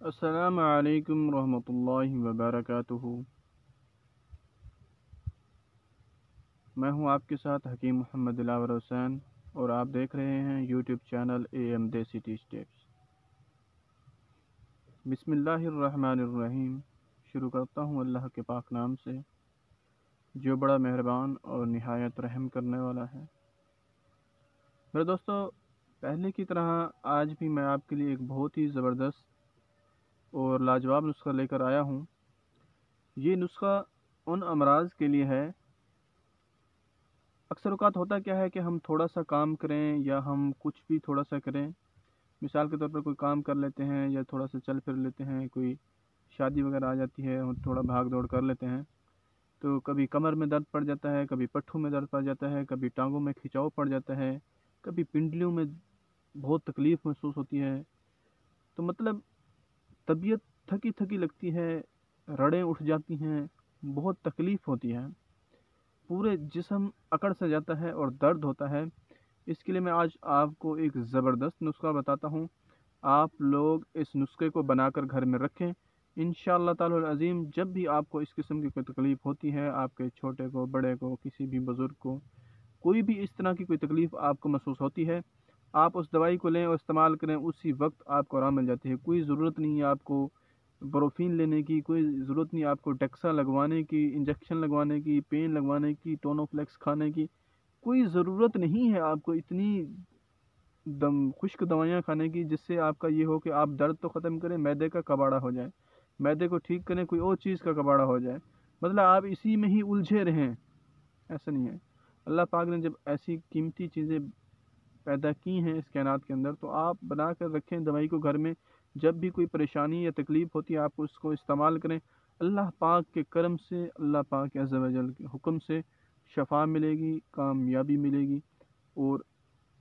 السلام علیکم ورحمۃ اللہ وبرکاتہ۔ میں ہوں آپ کے ساتھ حکیم محمد دلاور حسین، اور آپ دیکھ رہے ہیں یوٹیوب چینل AM دیسی ٹی اسٹیپس۔ بسم اللہ الرحمن الرحیم۔ شروع کرتا ہوں اللہ کے پاک نام سے جو بڑا مہربان اور نہایت رحم کرنے والا ہے۔ میرے دوستو، پہلے کی طرح آج بھی میں آپ کے لیے ایک بہت ہی زبردست اور لاجواب نسخہ لے کر آیا ہوں۔ یہ نسخہ ان امراض کے لیے ہے۔ اکثر اوقات ہوتا کیا ہے کہ ہم تھوڑا سا کام کریں یا ہم کچھ بھی تھوڑا سا کریں، مثال کے طور پر کوئی کام کر لیتے ہیں یا تھوڑا سا چل پھر لیتے ہیں، کوئی شادی وغیرہ آ جاتی ہے اور تھوڑا بھاگ دوڑ کر لیتے ہیں، تو کبھی کمر میں درد پڑ جاتا ہے، کبھی پٹھوں میں درد پڑ جاتا ہے، کبھی ٹانگوں میں کھچاؤ پڑ جاتا ہے، کبھی پنڈلیوں میں بہت تکلیف محسوس ہوتی ہے۔ تو مطلب طبیعت تھکی تھکی لگتی ہے، رڑیں اٹھ جاتی ہیں، بہت تکلیف ہوتی ہے، پورے جسم اکڑ سے جاتا ہے اور درد ہوتا ہے۔ اس کے لیے میں آج آپ کو ایک زبردست نسخہ بتاتا ہوں۔ آپ لوگ اس نسخے کو بنا کر گھر میں رکھیں، انشاءاللہ تعالی العظیم جب بھی آپ کو اس قسم کی کوئی تکلیف ہوتی ہے، آپ کے چھوٹے کو، بڑے کو، کسی بھی بزرگ کو، کوئی بھی اس طرح کی کوئی تکلیف آپ کو محسوس ہوتی ہے، آپ اس دوائی کو لیں اور استعمال کریں، اسی وقت آپ کو آرام مل جاتی ہے۔ کوئی ضرورت نہیں ہے آپ کو بروفین لینے کی، کوئی ضرورت نہیں آپ کو ڈیکسا لگوانے کی، انجیکشن لگوانے کی، پین لگوانے کی، ٹونوفلیکس کھانے کی، کوئی ضرورت نہیں ہے آپ کو اتنی خشک دوائیاں کھانے کی جس سے آپ کا یہ ہو کہ آپ درد تو ختم کریں، معدے کا کباڑہ ہو جائے، معدے کو ٹھیک کریں کوئی اور چیز کا کباڑہ ہو جائے، مطلب آپ اسی میں ہی الجھے رہیں۔ ایسا نہیں ہے۔ اللہ پاک نے جب ایسی قیمتی چیزیں پیدا کی ہیں اس کائنات کے اندر، تو آپ بنا کر رکھیں دوائی کو گھر میں، جب بھی کوئی پریشانی یا تکلیف ہوتی ہے آپ اس کو استعمال کریں، اللہ پاک کے کرم سے، اللہ پاک عز و جل کے حکم سے شفا ملے گی، کامیابی ملے گی، اور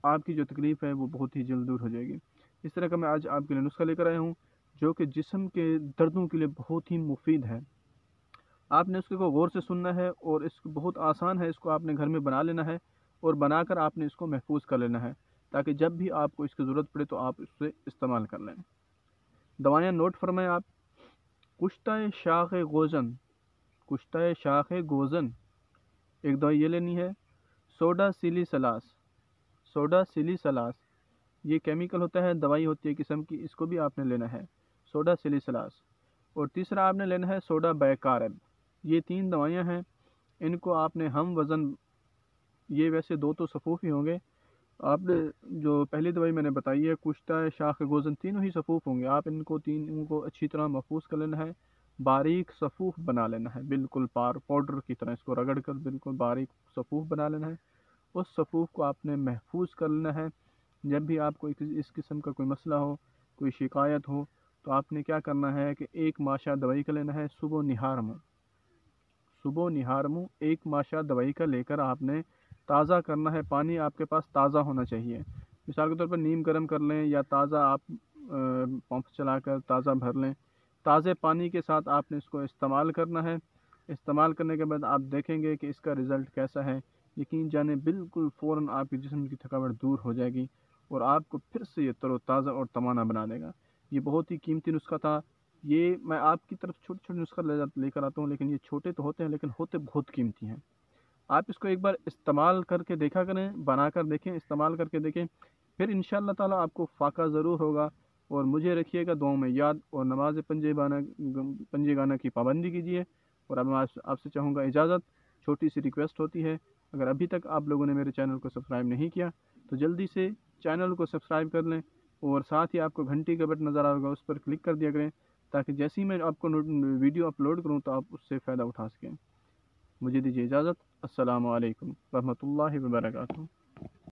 آپ کی جو تکلیف ہے وہ بہت ہی جلد دور ہو جائے گی۔ اس طرح کا میں آج آپ کے لیے نسخہ لے کر آیا ہوں جو کہ جسم کے دردوں کے لیے بہت ہی مفید ہے۔ آپ نے اس کو غور سے سننا ہے، اور اس کو بہت آسان ہے، اس کو آپ نے گھر میں بنا لینا ہے، اور بنا کر آپ نے اس کو محفوظ کر لینا ہے تاکہ جب بھی آپ کو اس کی ضرورت پڑے تو آپ اس سے استعمال کر لیں۔ دوائیاں نوٹ فرمائیں آپ۔ کشتہ شاخ گوزن، کشتہ شاخ گوزن ایک دوائی یہ لینی ہے۔ سوڈا سیلی سلاس، سوڈا سیلی سلاس یہ کیمیکل ہوتا ہے، دوائی ہوتی ہے قسم کی، اس کو بھی آپ نے لینا ہے، سوڈا سیلی سلاس۔ اور تیسرا آپ نے لینا ہے سوڈا بائیکارب۔ یہ 3 دوائیاں ہیں، ان کو آپ نے ہم وزن، یہ ویسے 2 تو صفوف ہی ہوں گے، آپ نے جو پہلی دوائی میں نے بتائی ہے کشتہ شاخ گوزن، تینوں ہی صفوف ہوں گے، آپ ان کو تینوں کو اچھی طرح محفوظ کر لینا ہے، باریک صفوف بنا لینا ہے، بالکل پاؤڈر کی طرح اس کو رگڑ کر بالکل باریک صفوف بنا لینا ہے۔ اس صفوف کو آپ نے محفوظ کر لینا ہے۔ جب بھی آپ کو اس قسم کا کوئی مسئلہ ہو، کوئی شکایت ہو، تو آپ نے کیا کرنا ہے کہ ایک ماشا دوائی کا لینا ہے، صبح و نہار منہ، صبح و نہار منہ ایک ماشا دوائی کا لے کر آپ نے تازہ کرنا ہے۔ پانی آپ کے پاس تازہ ہونا چاہیے، مثال کے طور پر نیم گرم کر لیں یا تازہ آپ پمپ چلا کر تازہ بھر لیں، تازے پانی کے ساتھ آپ نے اس کو استعمال کرنا ہے۔ استعمال کرنے کے بعد آپ دیکھیں گے کہ اس کا رزلٹ کیسا ہے، یقین جانیں بالکل فوراً آپ کے جسم کی تھکاوٹ دور ہو جائے گی، اور آپ کو پھر سے یہ تر و تازہ اور توانا بنا دے گا۔ یہ بہت ہی قیمتی نسخہ تھا، یہ میں آپ کی طرف چھوٹے چھوٹے نسخہ لے کر آتا ہوں، لیکن یہ چھوٹے تو ہوتے ہیں لیکن ہوتے بہت قیمتی ہیں۔ آپ اس کو ایک بار استعمال کر کے دیکھا کریں، بنا کر دیکھیں، استعمال کر کے دیکھیں، پھر انشاءاللہ تعالی آپ کو فاقہ ضرور ہوگا۔ اور مجھے رکھیے گا دعاؤں میں یاد، اور نماز پنجے گانا کی پابندی کیجیے۔ اور اب میں آپ سے چاہوں گا اجازت، چھوٹی سی ریکویسٹ ہوتی ہے، اگر ابھی تک آپ لوگوں نے میرے چینل کو سبسکرائب نہیں کیا تو جلدی سے چینل کو سبسکرائب کر لیں، اور ساتھ ہی آپ کو گھنٹی کا بٹن نظر آ ہوگا، اس پر کلک کر دیا کریں تاکہ جیسے ہی میں آپ کو ویڈیو اپلوڈ کروں تو آپ اس سے فائدہ اٹھا سکیں۔ مجھے دیجیے اجازت، السلام علیکم ورحمۃ اللہ وبرکاتہ۔